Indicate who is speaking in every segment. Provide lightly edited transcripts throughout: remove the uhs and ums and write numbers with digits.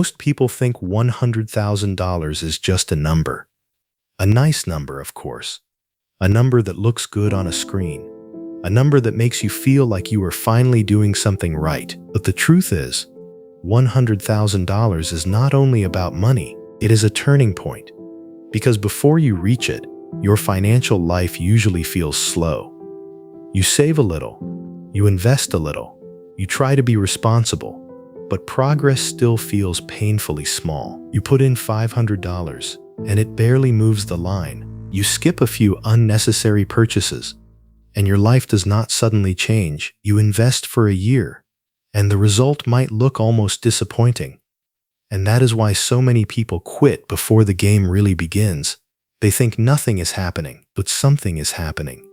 Speaker 1: Most people think $100,000 is just a number. A nice number, of course. A number that looks good on a screen. A number that makes you feel like you are finally doing something right. But the truth is, $100,000 is not only about money, it is a turning point. Because before you reach it, your financial life usually feels slow. You save a little, you invest a little, you try to be responsible, but progress still feels painfully small. You put in $500 and it barely moves the line. You skip a few unnecessary purchases and your life does not suddenly change. You invest for a year and the result might look almost disappointing. And that is why so many people quit before the game really begins. They think nothing is happening, but something is happening.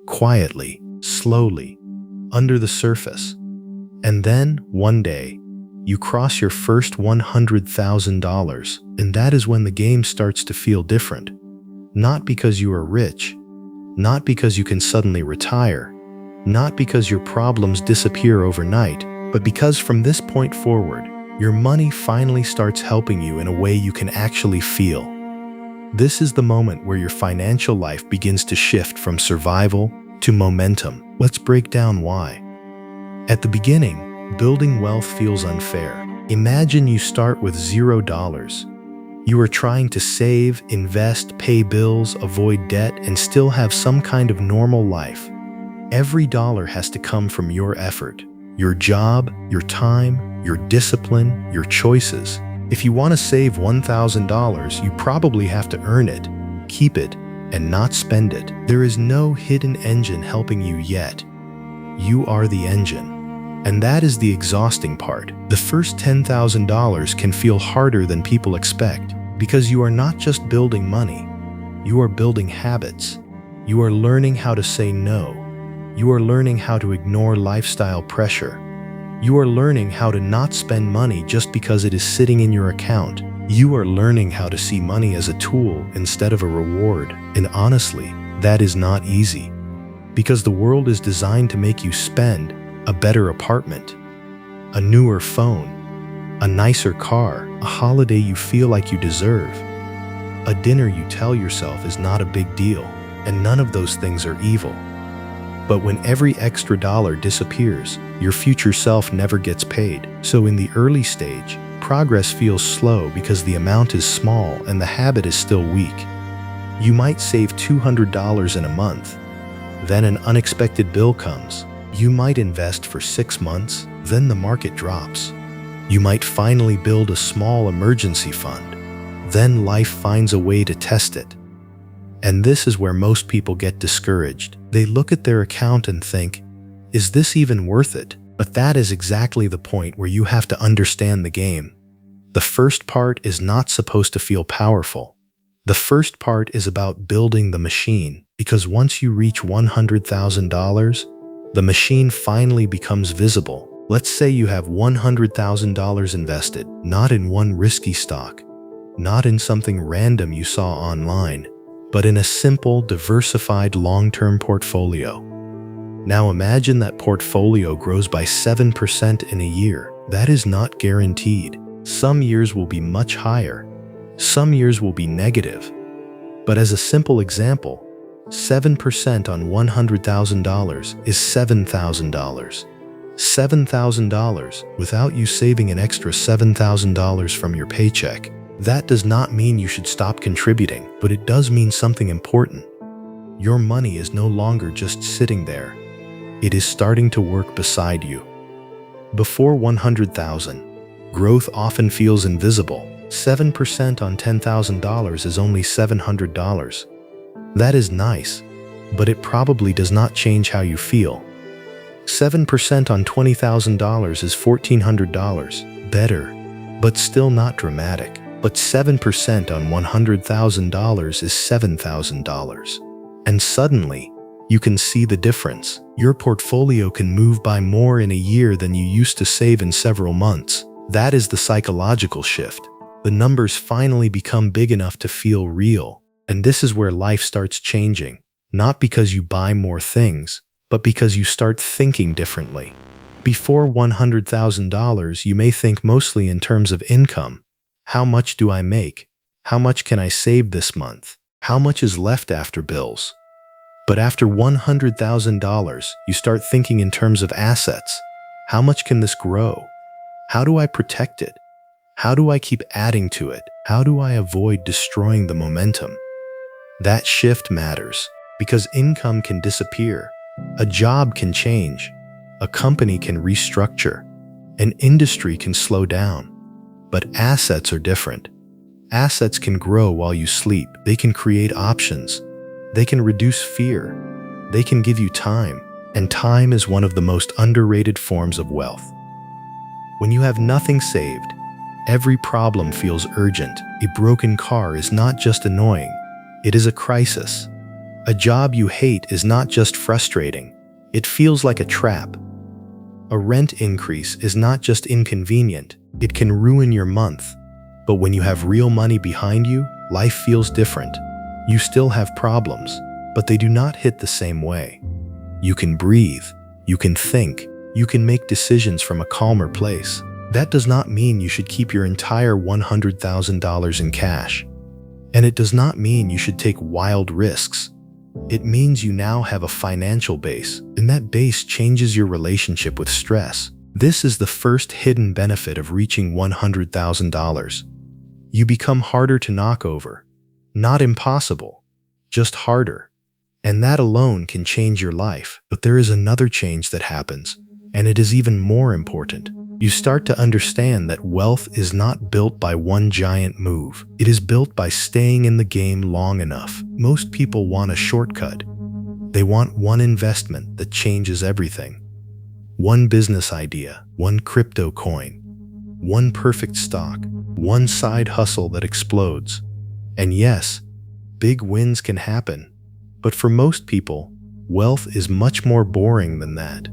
Speaker 1: Quietly, slowly, under the surface. And then, one day, you cross your first $100,000, and that is when the game starts to feel different. Not because you are rich, not because you can suddenly retire, not because your problems disappear overnight, but because from this point forward, your money finally starts helping you in a way you can actually feel. This is the moment where your financial life begins to shift from survival to momentum. Let's break down why. At the beginning, building wealth feels unfair. Imagine you start with $0. You are trying to save, invest, pay bills, avoid debt, and still have some kind of normal life. Every dollar has to come from your effort, your job, your time, your discipline, your choices. If you want to save $1,000, you probably have to earn it, keep it, and not spend it. There is no hidden engine helping you yet. You are the engine. And that is the exhausting part. The first $10,000 can feel harder than people expect because you are not just building money. You are building habits. You are learning how to say no. You are learning how to ignore lifestyle pressure. You are learning how to not spend money just because it is sitting in your account. You are learning how to see money as a tool instead of a reward. And honestly, that is not easy. Because the world is designed to make you spend a better apartment, a newer phone, a nicer car, a holiday you feel like you deserve, a dinner you tell yourself is not a big deal, and none of those things are evil. But when every extra dollar disappears, your future self never gets paid. So in the early stage, progress feels slow because the amount is small and the habit is still weak. You might save $200 in a month, then an unexpected bill comes. You might invest for 6 months, then the market drops. You might finally build a small emergency fund, then life finds a way to test it. And this is where most people get discouraged. They look at their account and think, is this even worth it? But that is exactly the point where you have to understand the game. The first part is not supposed to feel powerful. The first part is about building the machine, because once you reach $100,000, the machine finally becomes visible. Let's say you have $100,000 invested, not in one risky stock, not in something random you saw online, but in a simple, diversified long-term portfolio. Now imagine that portfolio grows by 7% in a year. That is not guaranteed. Some years will be much higher. Some years will be negative. But as a simple example, 7% on $100,000 is $7,000. $7,000 without you saving an extra $7,000 from your paycheck. That does not mean you should stop contributing, but it does mean something important. Your money is no longer just sitting there. It is starting to work beside you. Before $100,000, growth often feels invisible. 7% on $10,000 is only $700. That is nice, but it probably does not change how you feel. 7% on $20,000 is $1,400. Better, but still not dramatic. But 7% on $100,000 is $7,000. And suddenly, you can see the difference. Your portfolio can move by more in a year than you used to save in several months. That is the psychological shift. The numbers finally become big enough to feel real. And this is where life starts changing. Not because you buy more things, but because you start thinking differently. Before $100,000, you may think mostly in terms of income. How much do I make? How much can I save this month? How much is left after bills? But after $100,000, you start thinking in terms of assets. How much can this grow? How do I protect it? How do I keep adding to it? How do I avoid destroying the momentum? That shift matters because income can disappear, a job can change, a company can restructure, an industry can slow down. But assets are different. Assets can grow while you sleep. They can create options. They can reduce fear. They can give you time. And time is one of the most underrated forms of wealth. When you have nothing saved, every problem feels urgent. A broken car is not just annoying, it is a crisis. A job you hate is not just frustrating, it feels like a trap. A rent increase is not just inconvenient, it can ruin your month. But when you have real money behind you, life feels different. You still have problems, but they do not hit the same way. You can breathe, you can think, you can make decisions from a calmer place. That does not mean you should keep your entire $100,000 in cash. And it does not mean you should take wild risks. It means you now have a financial base, and that base changes your relationship with stress. This is the first hidden benefit of reaching $100,000. You become harder to knock over. Not impossible, just harder. And that alone can change your life. But there is another change that happens, and it is even more important. You start to understand that wealth is not built by one giant move. It is built by staying in the game long enough. Most people want a shortcut. They want one investment that changes everything. One business idea, one crypto coin, one perfect stock, one side hustle that explodes. And yes, big wins can happen. But for most people, wealth is much more boring than that.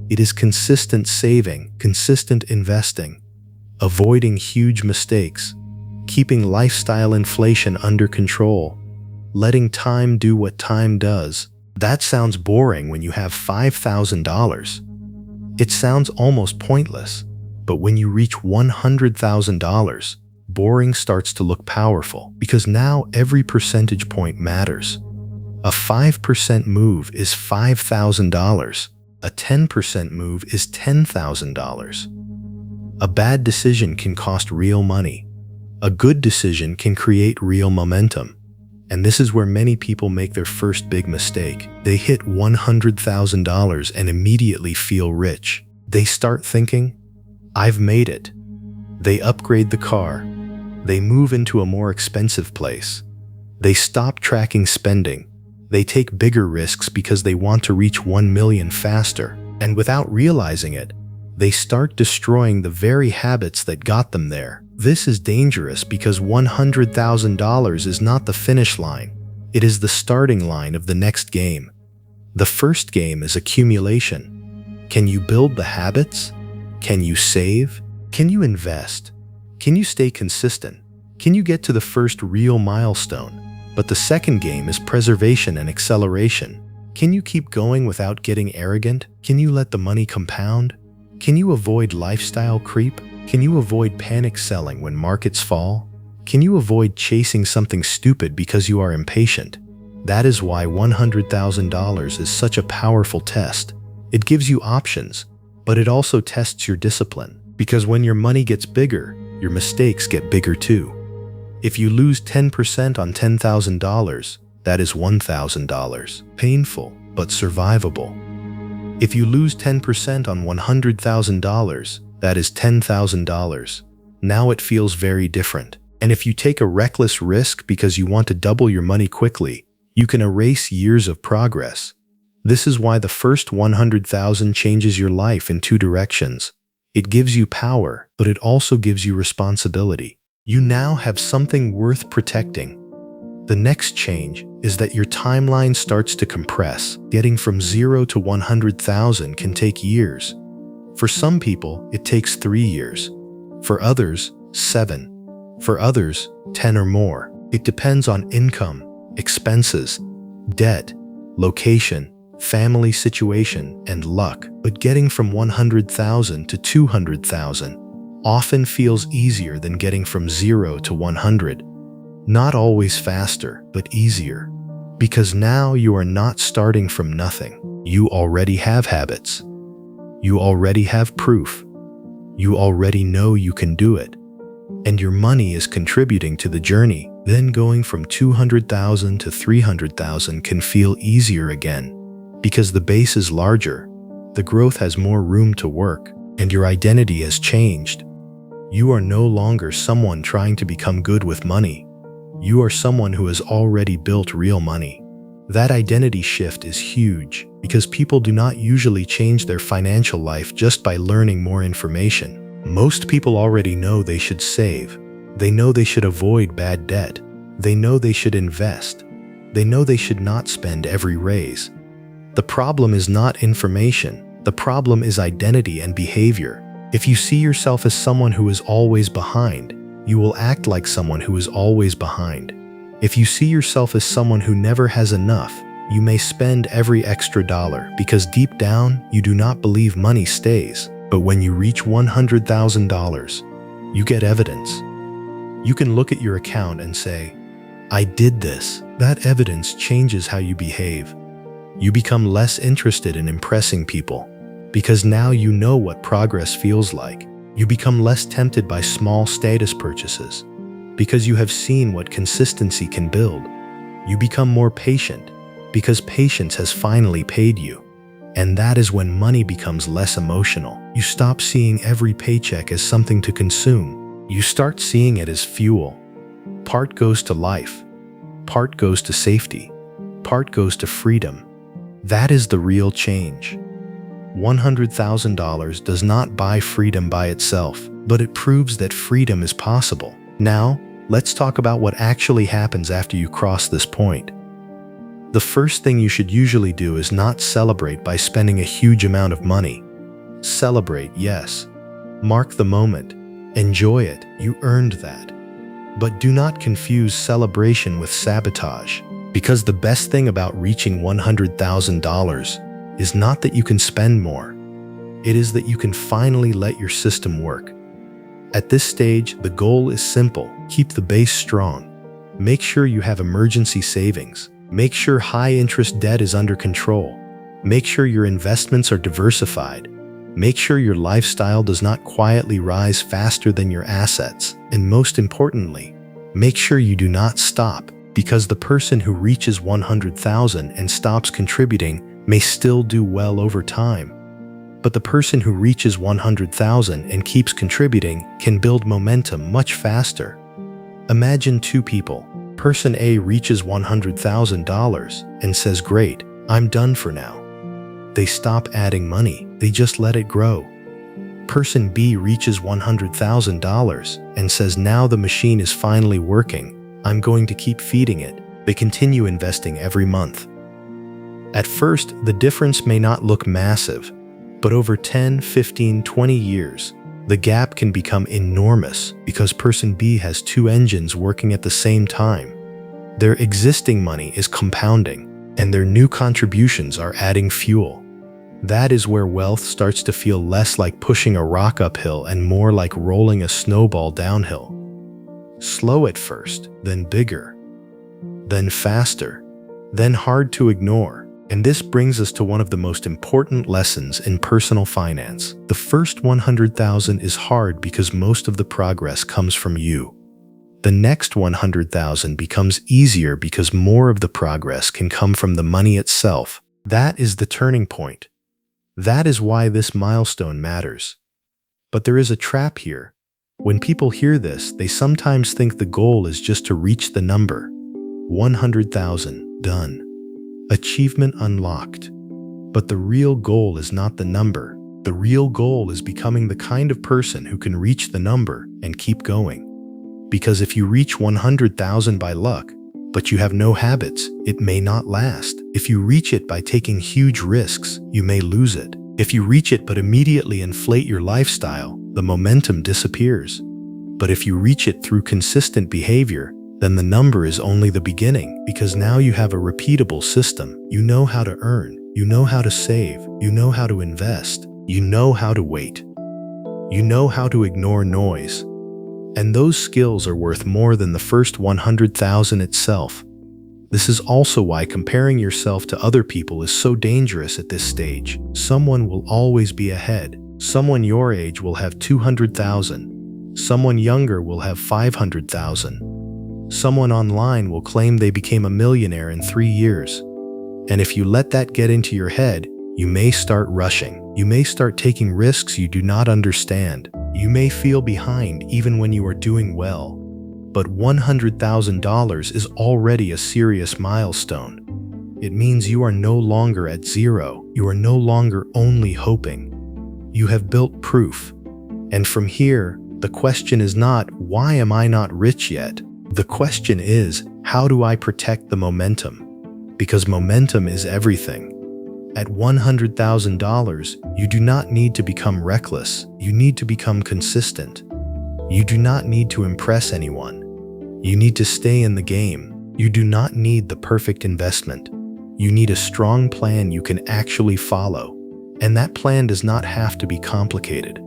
Speaker 1: It is consistent saving, consistent investing, avoiding huge mistakes, keeping lifestyle inflation under control, letting time do what time does. That sounds boring when you have $5,000. It sounds almost pointless, but when you reach $100,000, boring starts to look powerful because now every percentage point matters. A 5% move is $5,000. A 10% move is $10,000. A bad decision can cost real money. A good decision can create real momentum. And this is where many people make their first big mistake. They hit $100,000 and immediately feel rich. They start thinking, I've made it. They upgrade the car. They move into a more expensive place. They stop tracking spending. They take bigger risks because they want to reach 1 million faster. And without realizing it, they start destroying the very habits that got them there. This is dangerous because $100,000 is not the finish line. It is the starting line of the next game. The first game is accumulation. Can you build the habits? Can you save? Can you invest? Can you stay consistent? Can you get to the first real milestone? But the second game is preservation and acceleration. Can you keep going without getting arrogant? Can you let the money compound? Can you avoid lifestyle creep? Can you avoid panic selling when markets fall? Can you avoid chasing something stupid because you are impatient? That is why $100,000 is such a powerful test. It gives you options, but it also tests your discipline. Because when your money gets bigger, your mistakes get bigger too. If you lose 10% on $10,000, that is $1,000. Painful, but survivable. If you lose 10% on $100,000, that is $10,000. Now it feels very different. And if you take a reckless risk because you want to double your money quickly, you can erase years of progress. This is why the first 100,000 changes your life in two directions. It gives you power, but it also gives you responsibility. You now have something worth protecting. The next change is that your timeline starts to compress. Getting from 0 to 100,000 can take years. For some people, it takes 3 years. For others, 7. For others, 10 or more. It depends on income, expenses, debt, location, family situation, and luck. But getting from 100,000 to 200,000 often feels easier than getting from 0 to 100. Not always faster, but easier. Because now you are not starting from nothing. You already have habits. You already have proof. You already know you can do it. And your money is contributing to the journey. Then going from 200,000 to 300,000 can feel easier again. Because the base is larger, the growth has more room to work, and your identity has changed. You are no longer someone trying to become good with money. You are someone who has already built real money. That identity shift is huge because people do not usually change their financial life just by learning more information. Most people already know they should save. They know they should avoid bad debt. They know they should invest. They know they should not spend every raise. The problem is not information. The problem is identity and behavior. If you see yourself as someone who is always behind, you will act like someone who is always behind. If you see yourself as someone who never has enough, you may spend every extra dollar because deep down, you do not believe money stays. But when you reach $100,000, you get evidence. You can look at your account and say, I did this. That evidence changes how you behave. You become less interested in impressing people because now you know what progress feels like. You become less tempted by small status purchases because you have seen what consistency can build. You become more patient because patience has finally paid you. And that is when money becomes less emotional. You stop seeing every paycheck as something to consume. You start seeing it as fuel. Part goes to life. Part goes to safety. Part goes to freedom. That is the real change. $100,000 does not buy freedom by itself, but it proves that freedom is possible. Now, let's talk about what actually happens after you cross this point. The first thing you should usually do is not celebrate by spending a huge amount of money. Celebrate, yes. Mark the moment. Enjoy it. You earned that. But do not confuse celebration with sabotage, because the best thing about reaching $100,000 is not that you can spend more. It is that you can finally let your system work. At this stage, the goal is simple. Keep the base strong. Make sure you have emergency savings. Make sure high-interest debt is under control. Make sure your investments are diversified. Make sure your lifestyle does not quietly rise faster than your assets. And most importantly, make sure you do not stop, because the person who reaches 100,000 and stops contributing may still do well over time. But the person who reaches 100,000 and keeps contributing can build momentum much faster. Imagine two people. Person A reaches $100,000 and says, "Great, I'm done for now." They stop adding money, they just let it grow. Person B reaches $100,000 and says, "Now the machine is finally working, I'm going to keep feeding it." They continue investing every month. At first, the difference may not look massive, but over 10, 15, 20 years, the gap can become enormous because person B has two engines working at the same time. Their existing money is compounding, and their new contributions are adding fuel. That is where wealth starts to feel less like pushing a rock uphill and more like rolling a snowball downhill. Slow at first, then bigger, then faster, then hard to ignore. And this brings us to one of the most important lessons in personal finance. The first 100,000 is hard because most of the progress comes from you. The next 100,000 becomes easier because more of the progress can come from the money itself. That is the turning point. That is why this milestone matters. But there is a trap here. When people hear this, they sometimes think the goal is just to reach the number. 100,000, done. Achievement unlocked. But the real goal is not the number. The real goal is becoming the kind of person who can reach the number and keep going. Because if you reach 100,000 by luck, but you have no habits, it may not last. If you reach it by taking huge risks, you may lose it. If you reach it but immediately inflate your lifestyle, the momentum disappears. But if you reach it through consistent behavior, then the number is only the beginning, because now you have a repeatable system. You know how to earn, You know how to save. You know how to invest. You know how to wait. You know how to ignore noise. And those skills are worth more than the first 100,000 itself. This is also why comparing yourself to other people is so dangerous at this stage. Someone will always be ahead. Someone your age will have 200,000. Someone younger will have 500,000. Someone online will claim they became a millionaire in 3 years. And if you let that get into your head, you may start rushing. You may start taking risks you do not understand. You may feel behind even when you are doing well. But $100,000 is already a serious milestone. It means you are no longer at zero. You are no longer only hoping. You have built proof. And from here, the question is not, why am I not rich yet? The question is, how do I protect the momentum? Because momentum is everything. At $100,000, you do not need to become reckless. You need to become consistent. You do not need to impress anyone. You need to stay in the game. You do not need the perfect investment. You need a strong plan you can actually follow. And that plan does not have to be complicated.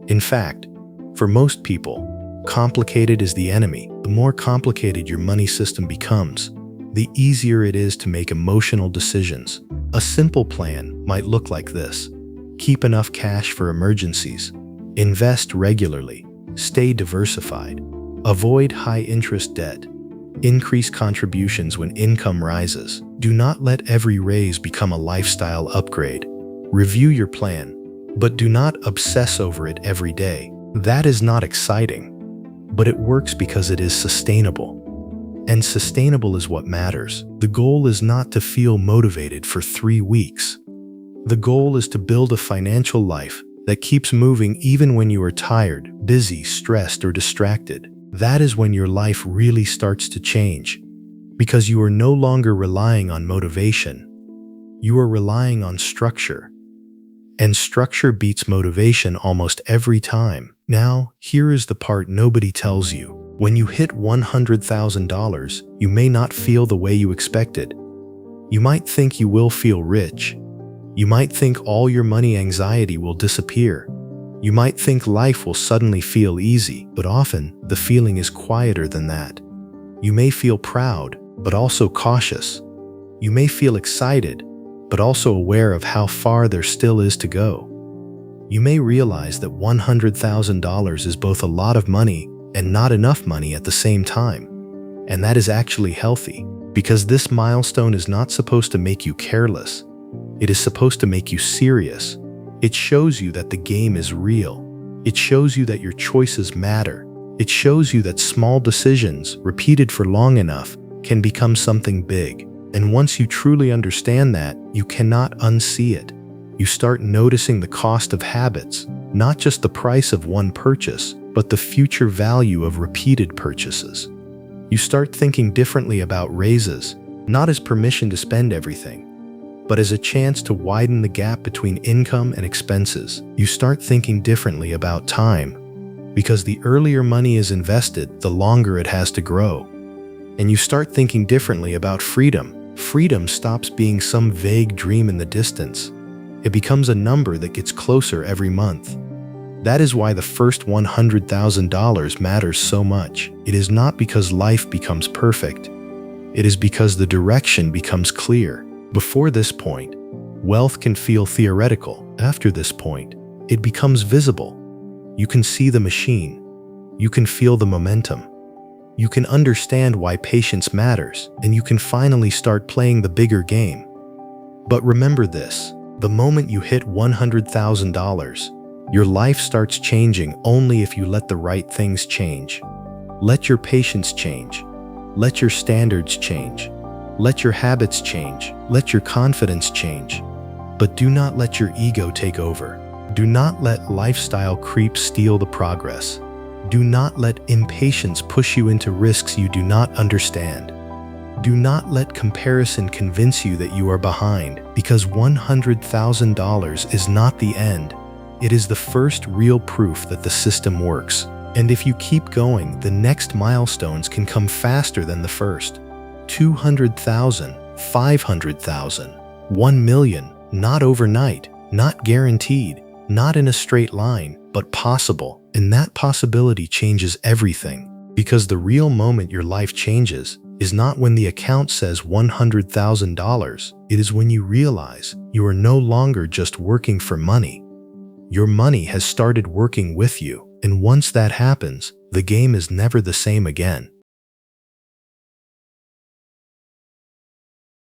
Speaker 1: In fact, for most people, complicated is the enemy. The more complicated your money system becomes, the easier it is to make emotional decisions. A simple plan might look like this. Keep enough cash for emergencies. Invest regularly. Stay diversified. Avoid high-interest debt. Increase contributions when income rises. Do not let every raise become a lifestyle upgrade. Review your plan, but do not obsess over it every day. That is not exciting, but it works because it is sustainable. And sustainable is what matters. The goal is not to feel motivated for 3 weeks. The goal is to build a financial life that keeps moving even when you are tired, busy, stressed, or distracted. That is when your life really starts to change, because you are no longer relying on motivation. You are relying on structure. And structure beats motivation almost every time. Now, here is the part nobody tells you. When you hit $100,000, you may not feel the way you expected. You might think you will feel rich. You might think all your money anxiety will disappear. You might think life will suddenly feel easy, but often the feeling is quieter than that. You may feel proud, but also cautious. You may feel excited, but also aware of how far there still is to go. You may realize that $100,000 is both a lot of money and not enough money at the same time. And that is actually healthy, because this milestone is not supposed to make you careless. It is supposed to make you serious. It shows you that the game is real. It shows you that your choices matter. It shows you that small decisions, repeated for long enough, can become something big. And once you truly understand that, you cannot unsee it. You start noticing the cost of habits, not just the price of one purchase, but the future value of repeated purchases. You start thinking differently about raises, not as permission to spend everything, but as a chance to widen the gap between income and expenses. You start thinking differently about time, because the earlier money is invested, the longer it has to grow. And you start thinking differently about freedom. Freedom stops being some vague dream in the distance. It becomes a number that gets closer every month. That is why the first $100,000 matters so much. It is not because life becomes perfect. It is because the direction becomes clear. Before this point, wealth can feel theoretical. After this point, it becomes visible. You can see the machine. You can feel the momentum. You can understand why patience matters, and you can finally start playing the bigger game. But remember this, the moment you hit $100,000, your life starts changing only if you let the right things change. Let your patience change. Let your standards change. Let your habits change. Let your confidence change. But do not let your ego take over. Do not let lifestyle creep steal the progress. Do not let impatience push you into risks you do not understand. Do not let comparison convince you that you are behind, because $100,000 is not the end. It is the first real proof that the system works. And if you keep going, the next milestones can come faster than the first. 200,000, 500,000, 1 million. Not overnight, not guaranteed, not in a straight line, but possible. And that possibility changes everything. Because the real moment your life changes is not when the account says $100,000. It is when you realize you are no longer just working for money. Your money has started working with you. And once that happens, the game is never the same again.